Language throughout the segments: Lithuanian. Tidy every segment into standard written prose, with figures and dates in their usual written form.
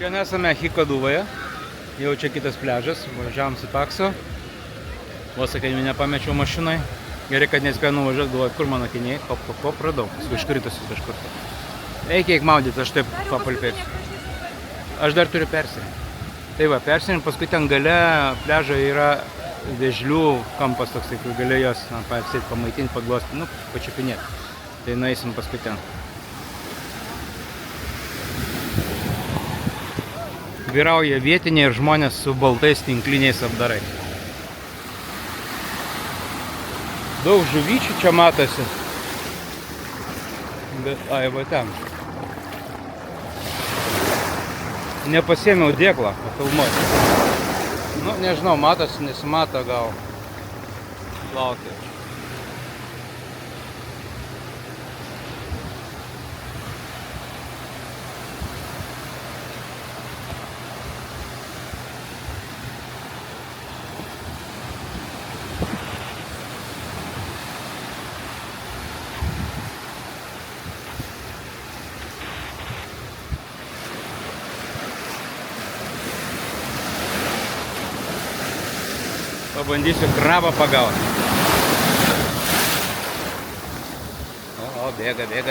Šiandien esame Hikaduvoje, jau čia kitas pliažas, važiavom su taksu. Vos sakai, nepamečiau mašinai. Gerai, kad nespėjau nuvažiuoti, galvoju, kur mano akiniai, hop, radau, esu iškritusi kažkur. Reikia eik maudyti, aš taip papalpėsiu. Aš dar turiu persirengti. Tai va, persirengti, paskui ten gale pliažo yra vėžlių kampas toksai, kur gali jos paapsėti, pamaitinti, paglosti, pačiupinėti. Tai nueisim paskui ten. Vyrauja vietiniai ir žmonės su baltais tinkliniais apdarais. Daug žuvyčių čia matosi. Bet, va ten. Nepasiėmiau dėklą pafilmuoti. Nežinau, matosi, nesimato gal. Laukiu. Pabandysiu krabą pagauti. O, bėga. Bėga.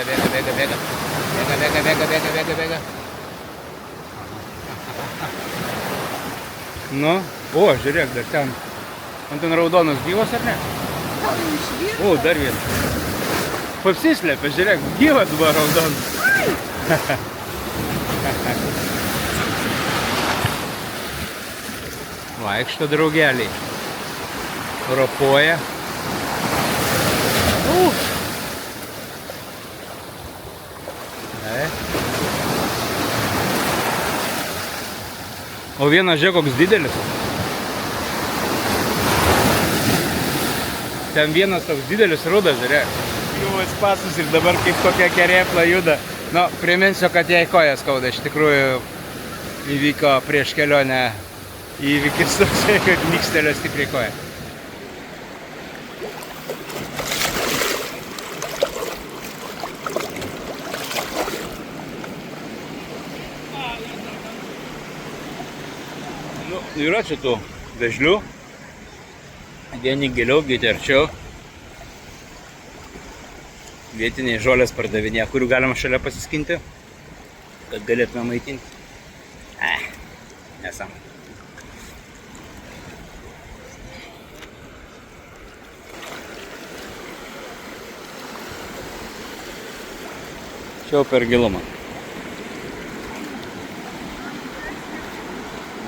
Nu, žiūrėk, dar ten. Ant ten raudonas gyvas ar ne? O, dar vienas. Papsislėpė, žiūrėk, gyvas buvo raudonas. Vaikšto draugeliai. Ropoja. O vienas, žiūrėk, koks didelis. Ten vienas toks didelis rudas, žiūrėk. Kliuvas pasus ir dabar kaip kokia kerėpla juda. Priminsiu, kad jai koja skauda. Iš tikrųjų įvyko prieš kelionę įvykis toksai, kad nikstelio stipriai koja. Yra čia tų vėžlių. Vieni giliau, kiti arčiau. Vietiniai žolės pardavinėje, kurių galima šalia pasiskinti, kad galėtume maitinti. Nesam. Čia jau per gilumą.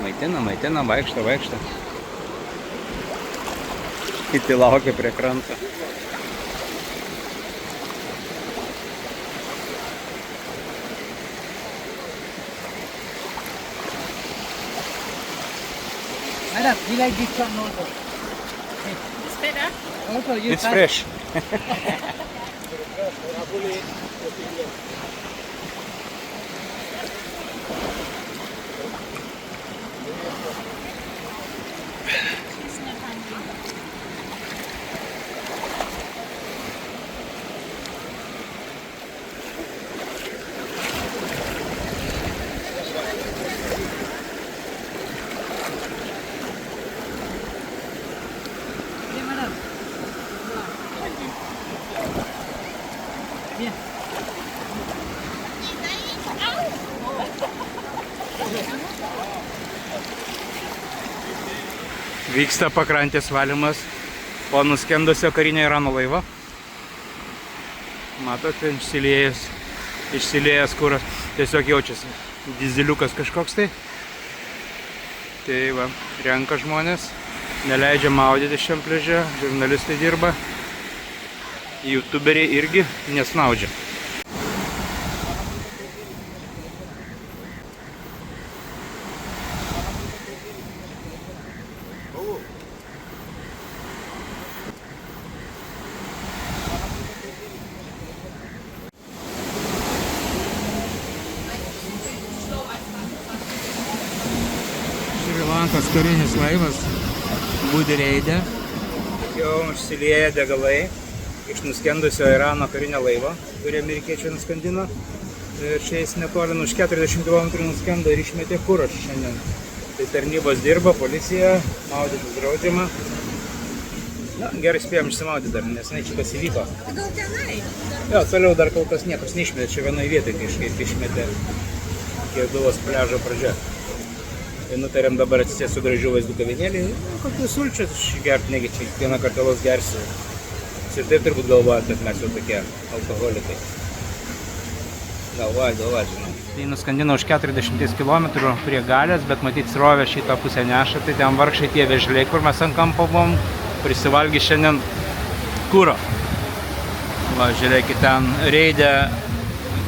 Maitina, vaikšto. Kiti laukia prie kranto. Madam, you like this one also? It's better? Also, you It's fresh. She's not hungry. Yeah, madam. Yeah. Vyksta pakrantės valymas po nuskendusio karinio Irano laivo. Matote, išsiliejęs kuras. Tiesiog jaučiasi dizeliukas kažkoks tai. Tai va, renka žmonės. Neleidžia maudyti šiam pliaže. Žurnalistai dirba. YouTuberiai irgi nesnaudžia. Šri Lankos karinis laivas budi reide. Jau užsilieja degalai iš nuskendusio Irano karinio laivo, kurį amerikiečiai nuskandino. Ir čia jis netoli už 40 km nuskendo ir išmetė kūro šiandien. Tai tarnybos dirba, policija, maudytis draudžiama. Na, gerai spėjom išsimaudyti dar, nes šitas įvyko. Gal tenai? Jo, toliau dar kol kas niekas neišmetė, čia vienoje vietoje kažkaip išmetė Kėduvos pliažo pradžia. Tai nutarėm dabar atsisėsti su gražiu vaizdu kavinėlį, kokius sulčius išgerti, negi čia kiekvieną kartą los gersiu. Ir taip turbūt galvoja, kad mes jau tokie alkoholikai. Galvoja, žinau. Tai nuskandino už 40 km prie Galės, bet matyt srovė šitą pusę neša, tai ten vargšai tie vėžliai, kur mes ant kampo buvom, prisivalgė šiandien kūro. Va, žiūrėkit, ten reidė,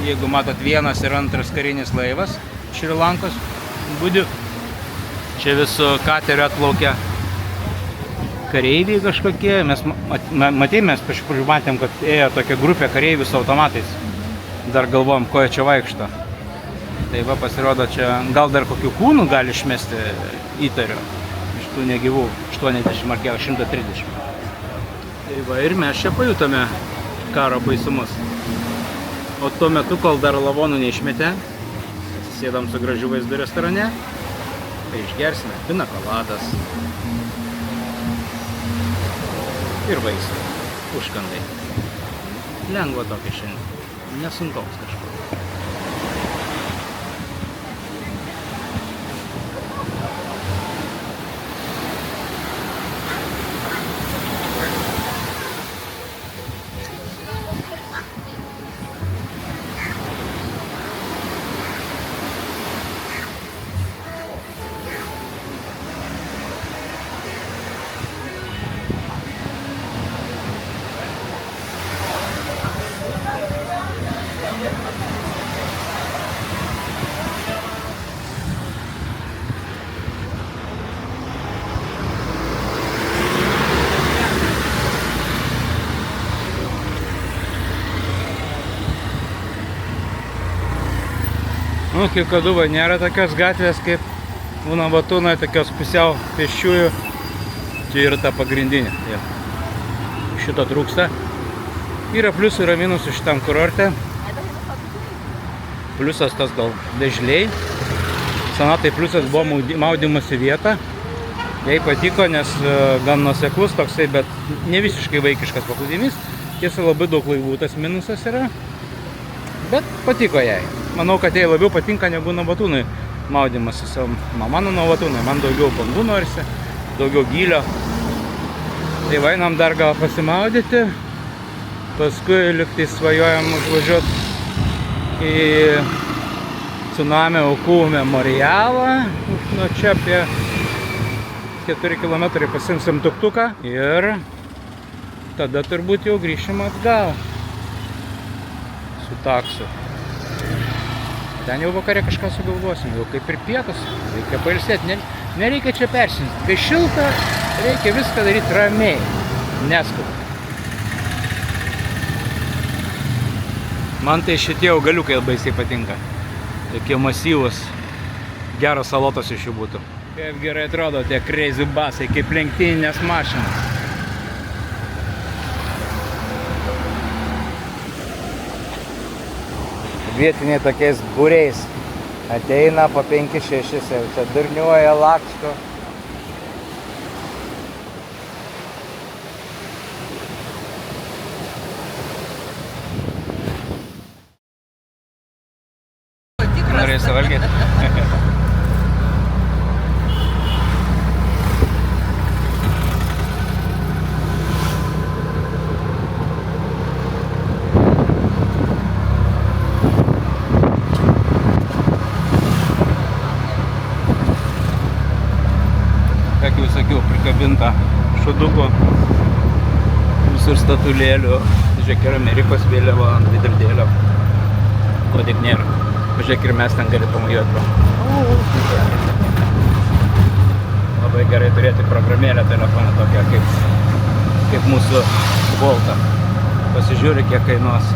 jeigu matot, 1 ir 2 karinis laivas Šri Lankos būdių. Čia visų katerių atplaukia kareiviai kažkokie. Mes matėm, kad ėjo tokia grupė kareivių su automatais. Dar galvom, ko jie čia vaikšto. Tai va, pasirodo, čia gal dar kokių kūnų gali išmesti, įtariu, iš tų negyvų 80 ar 130. Tai va, ir mes čia pajutome karo baisumus. O tuo metu, kol dar lavonų neišmetė, atsisėdam su gražiu vaizdu restorane, tai išgersime pinakoladas ir vaisių, užkandai. Lengva tokia šiandien, nesunkaus kažko. Nu, kaip Kaduvai nėra tokios gatvės kaip Unabatūnoje, tokios pusiau pėsčiųjų. Čia yra ta pagrindinė. Ja. Šito trūksta. Yra pliusų ir minusų šitam kurorte. Pliusas tas gal vėžliai. Sanatai pliusas buvo maudymosi vieta. Jai patiko, nes gan nuoseklus toksai, bet ne visiškai vaikiškas paplūdimys. Tiesa, labai daug laivų tas minusas yra. Bet patiko jai. Manau, kad jai labiau patinka negu Unabatūnui maudymasis. Mano Unabatūnui, man daugiau bandų norisi, daugiau gylio. Tai va, einam dar gal pasimaudyti. Paskui liktai svajojam užvažiuoti į tsunamio aukų memorialą. Nuo čia apie 4 km pasimsim tuktuką ir tada turbūt jau grįšim atgal su taksu. Ten jau vakare kažką sugalvosim, jau kaip ir pietus, reikia pailsėti, nereikia čia persinti. Kai šilta, reikia viską daryti ramiai, neskubant. Man tai šitie augaliukai baisiai patinka. Tokie masyvūs, geros salotos iš jų būtų. Kaip gerai atrodo tie crazy basai, kaip lenktyninės mašinos. Vietiniai tokiais būriais ateina po 5-6, jau čia durniuoja, laksto. Norėsi valgyti? Kaip jau sakiau, prikabinta šudukų, visur statulėlių. Žiūrėk, ir Amerikos vėliava ant veidrodėlio. Ko tik nėra. Žiūrėk, ir mes ten gali pamojuoti. Labai gerai turėti programėlę telefoną tokią kaip mūsų Volta. Pasižiūri, kiek kainuos.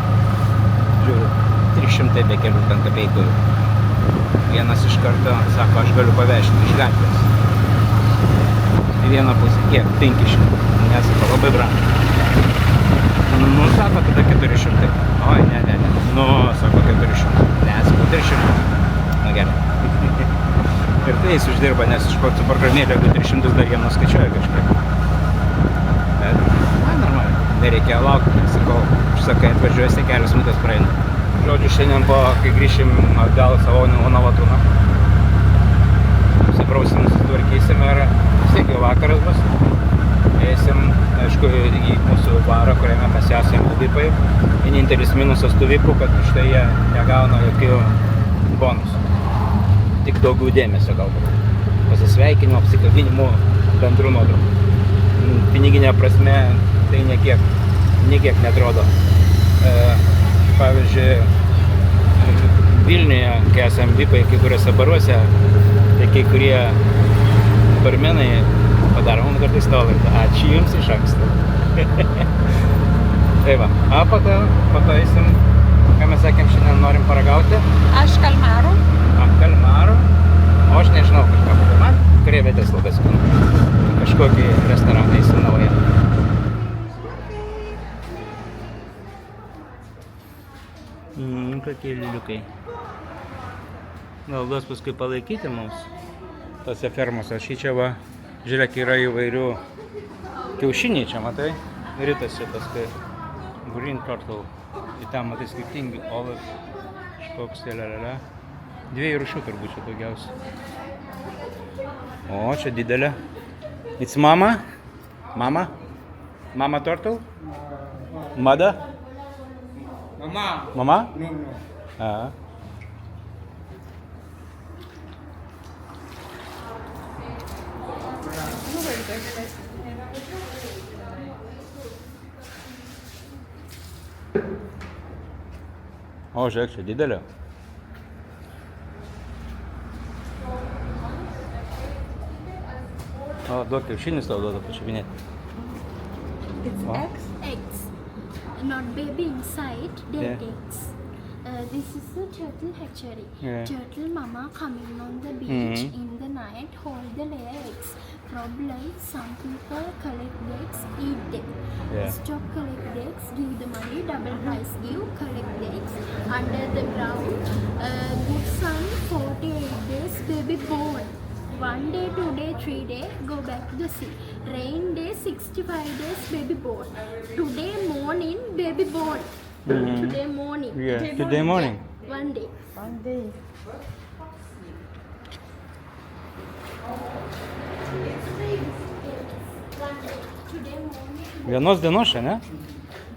Žiūriu, 300 be kelių ten kapeikų. Vienas iš karto sako, aš galiu pavežti iš gatvės. Į vieną pusę, kiek? 500. Nesako, labai brangu. Nu, sako, tada 400. Oi, ne. Nu, sako, 400. 300. Na gerai. Ir tai jis uždirba, nes iš pat programėlė 300 dar jam nuskaičiuoja kažkiek. Bet, normaliai. Nereikia laukti, sakau, užsakai atvažiuosi, kelias minutės praeina. Žodžiu, šiandien kai grįšim atgal savo Navatūną, nusiprausim, susitvarkysim ir vis tiek jau vakaras bus. Eisim, aišku, į mūsų barą, kuriame mes esame Vipai. Vienintelis minusas tų Vipų, kad štai jie negauna jokių bonusų. Tik daugiau dėmesio galbūt. Pasisveikinimo, apsikabinimo, bendrų nuotraukų. Piniginė prasme tai niekiek neatrodo. Pavyzdžiui, Vilniuje, kai esame Vipai, kai kuriuose baruose, tai kai kurie barmenai padaro mums kartais nuolaidą. Ačiū jums iš anksto. Tai va, po to eisim, ką mes sakėm, šiandien norim paragauti. Aš kalmarų. Kalmarų. O aš nežinau kažką, man krevetės labai skanu. Kažkokį restoraną eisim naują. Kokie liuliukai. Gal duos paskui palaikyti mums tose fermose. Čia va, žiūrėk, yra įvairių kiaušiniai čia, matai? Ritasi paskui green turtle. Į ten, matai, skirtingi olive, škoks, lelelele. 2 rūšių turbūt čia daugiausia. O, čia didelė. It's mama? Mama? Mama turtle? Mother? Mama. Mama? No. O, žiūrėk, čia didelė. O, duok kiaušinis tau duoda pačiupinėti. It's Wow. eggs. Not baby inside, dead Yeah. eggs. This is a turtle hatchery. Yeah. Turtle mama coming on the beach Mhm. in the night, hold the eggs. Problem, some people collect eggs, eat them. Yeah. Stop collect eggs, give the money, double price give, collect eggs. Under the ground, good sun, 48 days, baby born. 1 day, 2 day, 3 day, go back to the sea. Rain day, 65 days, baby born. Today morning, baby born. Mhm. Today morning. Yeah, today morning. Yeah, 1 day. One day. Today morning. Vienos dienos čia, ne?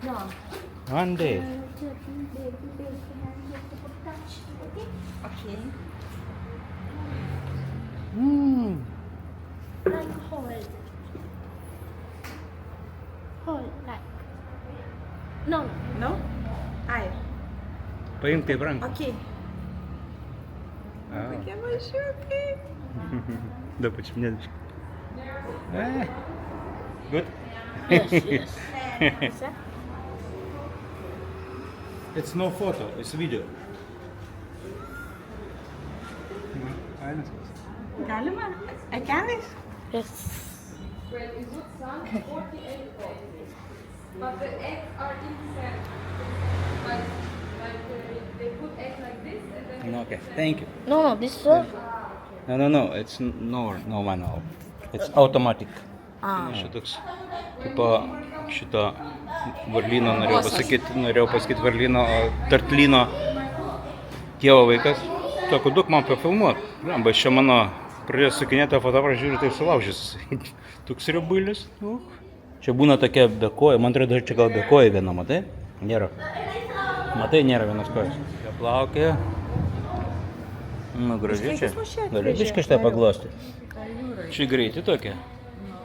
Yeah. One day. Baby, hand, you have to put touch. Okay? Okay. Like hold. Hold like. No. No? Ai, Paimk taip ranką. ok. Tokie mažiukai. Da pačiupinėti. Good? It's no photo, it's video. Galima? Ekelis? But the eggs are inside. They put eggs like this and then No, okay, thank you. No, this is a... No, it's no manual. It's automatic. Čia toks, tipo, šito varlyno norėjau pasakyti varlyno, tartlyno tėvo vaikas. Sako, duok man pafilmuot. Lemba, čia mano pradėjo sukinėti fotoaparatą, žiūriu, tai sulaužys. Toks ribuilis. Čia būna tokia bekoja, man atrodo, čia gal bekoja viena, matai? Nėra. Matai, nėra vienos kojos. Čia plaukė. Nu, gražiai čia. Gali biškai šitą paglosti. Čia greiti tokie.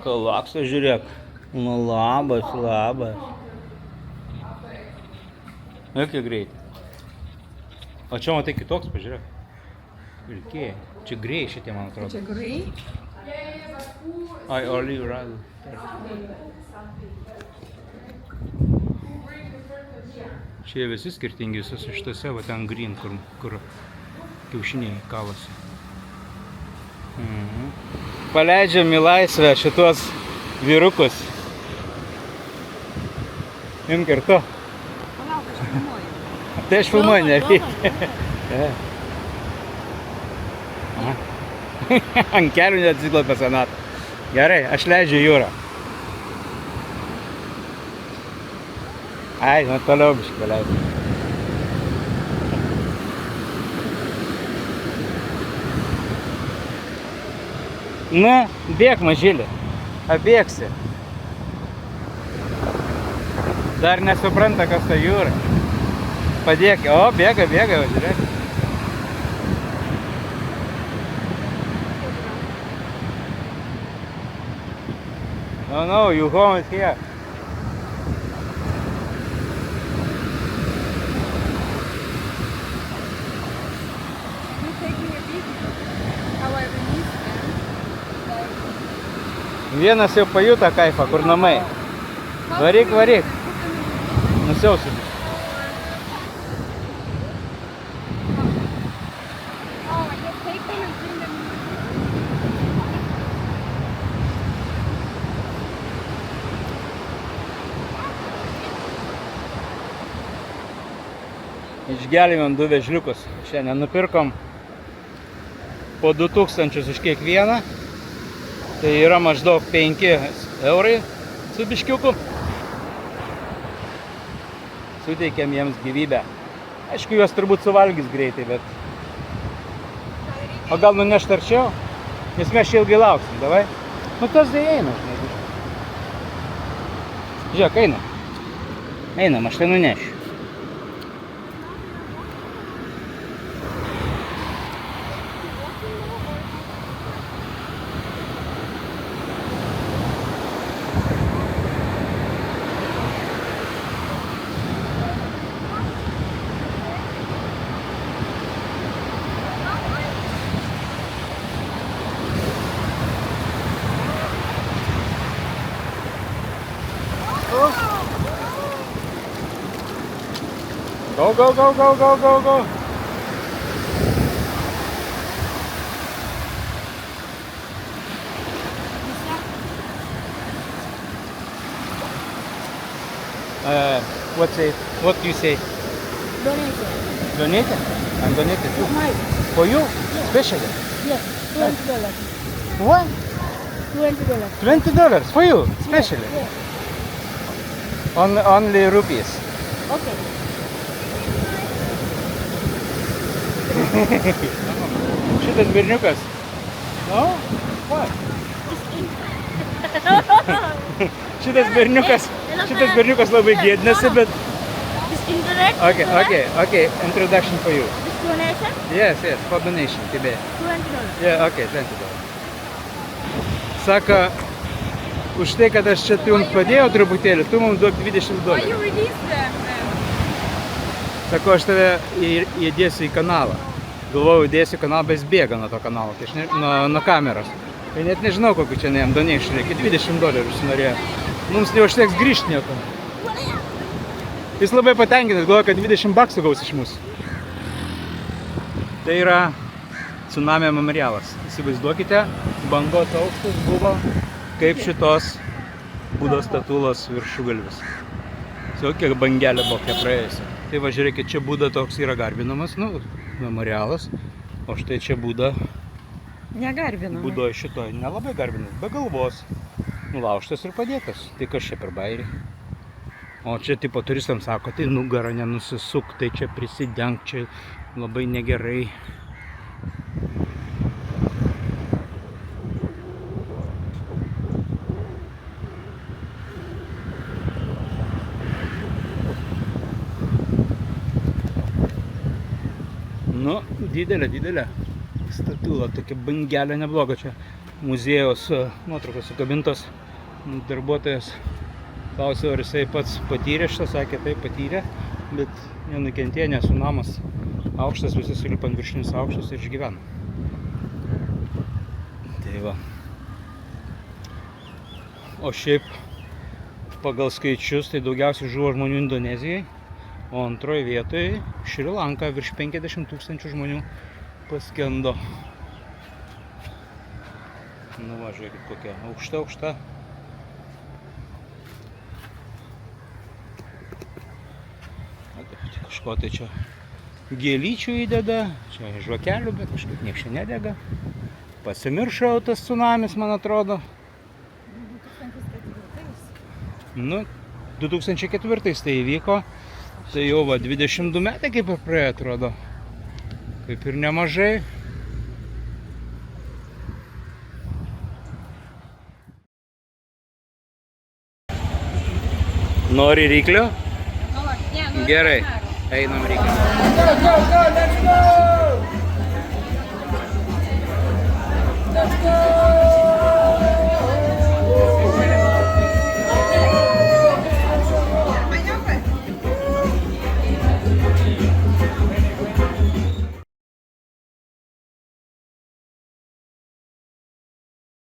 Kalakso, žiūrėk. Nu, labas. Jokie greiti. O čia matai kitoks, pažiūrėk. Vilkėjai. Čia grei šitie, man atrodo. Čia grei? Ai, olive rather. Šie visi skirtingi, visus šitose, va ten green, kur kiaušiniai kalasi. Paleidžiam į laisvę šitos vyrukus. Imk ir tu. Palauk, aš filmuoju. Tai aš filmuoju, nereikia. Ant kelių net atsiklopė Sonata. Gerai, aš leidžiu jūrą. Ai, nu toliau biškį paleidžiu. Na, bėk mažylį. Abėgsi. Dar nesupranta, kas ta jūra. Padėk. O, bėga, bėga, va, žiūrėk. No, no, you home is here. You take me a video. How I release them. Vienas jau pajuto kaifą, kur namai. Varyk, varyk. Nusiausiu. Oh, I just take them and bring them. Išgelbėjom 2 vežliukus. Šiandien nupirkom po 2000 už kiekvieną. Tai yra maždaug 5 eurai su biškiuku. Suteikėm jiems gyvybę. Aišku, juos turbūt suvalgys greitai, bet... O gal nunešt arčiau? Nes mes čia ilgai lauksim, davai? Nu tas tai eina, žinai. Žiūrėk, eina. Einam, aš tai nunešiu. Go, go, go, go, go, go, go. What do you say? Donation. Donated? I'm donated too. Mine. For you? Especially? Yes, $20. What? $20. $20 for you? Especially? Yes. Only rupees. Okay. Šitas berniukas. No? What? Šitas berniukas labai gėdinasi, bet... This internet. Okay. Introduction for you. This donation. Yes, for donation. Тебе. $20. Yeah, okay, $20. Sako, už tai, kad aš čia jums padėjau truputėlį, tu mums duok $20. Why you release them? Sako, aš tave įdėsiu į kanalą. Galvojau, įdėsiu į kanalą, bet jis bėga nuo to kanalo, tai nuo kameros. Tai net nežinau, kokiu čia jam donation reikia. $20 norėjo. Mums neužteks grįžti nieko. Jis labai patenkintas, galvoja, kad $20 gaus iš mūsų. Tai yra tsunamio memorialas. Įsivaizduokite, bangos aukštas buvo kaip šitos Budos statulos viršugalvis. Kiek bangelė buvo kiek praėjusi. Tai va, žiūrėkit, čia Buda toks yra garbinamas, memorialas. O štai čia Buda. Negarbinama. Budoj šitoj nelabai garbinas, be galvos. Nulaužtas ir padėtas. Tai kas čia per bairį? O čia tipo turistams sako, tai nugarą nenusisuk, tai čia prisidenk, čia labai negerai. Nu, didelė statula, tokia bangelė nebloga čia. Muziejaus nuotraukos sukabintos, darbuotojas klausė, ar jisai pats patyrė šitą, sakė, taip patyrė, bet nenukentėjo, nes namas aukštas, visi sulipa ant viršinius aukštus ir išgyveno. Tai va. O šiaip pagal skaičius tai daugiausiai žuvo žmonių Indonezijai, o antroje vietoje Šri Lanka, virš 50 000 žmonių paskendo. Nu va, žiūrėkit, kokia aukšta. Kažko tai čia gėlyčių įdeda, čia žvakelių, bet kažkaip nieks čia nedega. pasimiršo tas tsunamis, man atrodo. Nu, 2004 tai įvyko. Tai jau 22 metai kaip ir praėjo, atrodo. Kaip ir nemažai. Nori ryklio? Gerai, einam ryklio. Let's go!